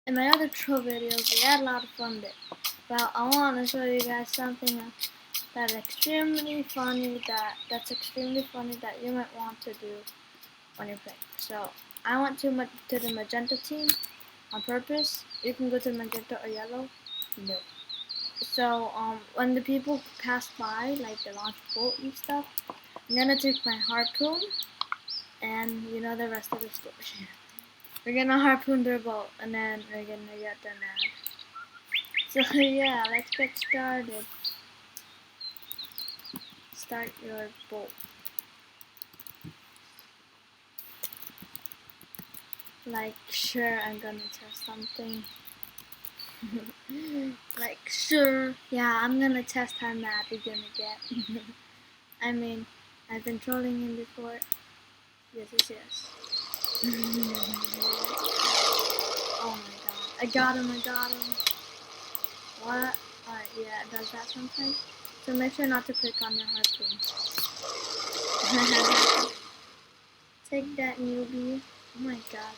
In my other troll videos, we had a lot of fun there. Well, I want to show you guys something that's extremely funny. That's extremely funny that you might want to do when you're playing. So I went to the magenta team on purpose. You can go to magenta or yellow. No. So when the people pass by, like the launch boat and stuff, I'm gonna take my harpoon, and you know the rest of the story. We're gonna harpoon their boat, and then we're gonna get them mad. So yeah, let's get started. Start your boat. Like, sure, I'm gonna test something. Like, sure, yeah, I'm gonna test how mad we're gonna get. I mean, I've been trolling him before. Yes, yes, yes. Oh my god, I got him. What? Alright, yeah, it does that sometimes. So make sure not to click on your harpoon. Take that, newbie. Oh my god.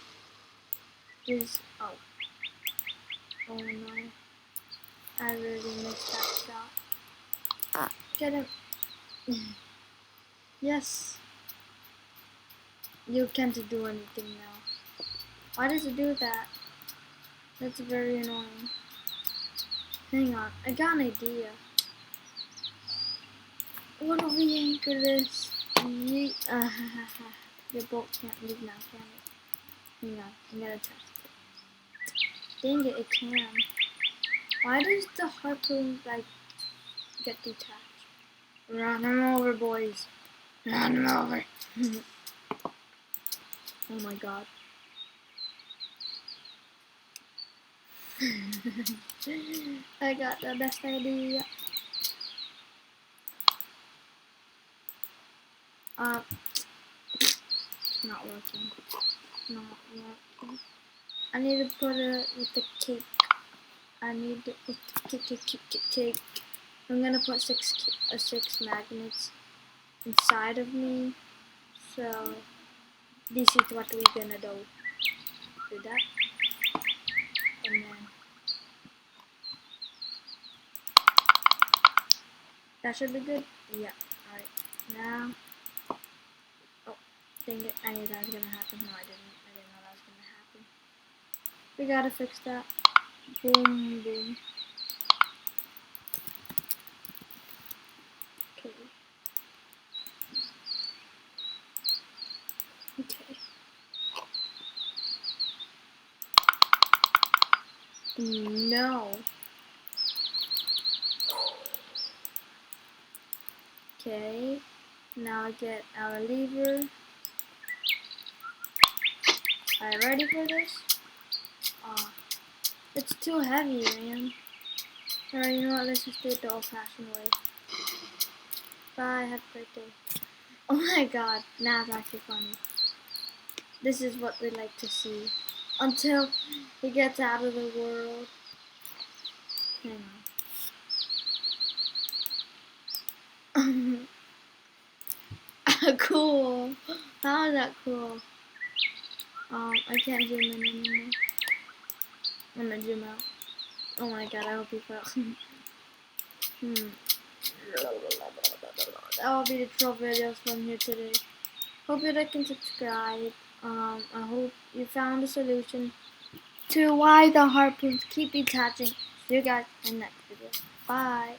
Oh no. I really missed that shot. Get him. Yes. You can't do anything now. Why does it do that? That's very annoying. Hang on, I got an idea. What if we anchor this? Yeet. Your boat can't leave now, can it? Hang on, I'm gonna test it. Dang it can. Why does the harpoon, like, get detached? Run them over, boys. Run them over. Oh my god. I got the best idea. It's not working. Not working. I need to put it with the cake. I need it with the cake. I'm gonna put six magnets inside of me. So this is what we're gonna do. Do that, and then that should be good. Yeah. All right. Now. Oh, dang it! I knew that was gonna happen. No, I didn't. I didn't know that was gonna happen. We gotta fix that. Boom, boom. Okay. Okay. No. Okay. Now get our lever. Are you ready for this? It's too heavy, man. Alright, you know what? Let's just do it the old-fashioned way. Bye. Happy birthday. Oh my god. Now it's actually funny. This is what we like to see. Until he gets out of the world. Hang on. Cool. How is that cool? I can't zoom in anymore. I'm gonna zoom out. Oh my god, I hope he fell. That will be the troll videos from here today. Hope you like and subscribe. I hope you found a solution to why the harpoons keep detaching. See you guys in the next video. Bye.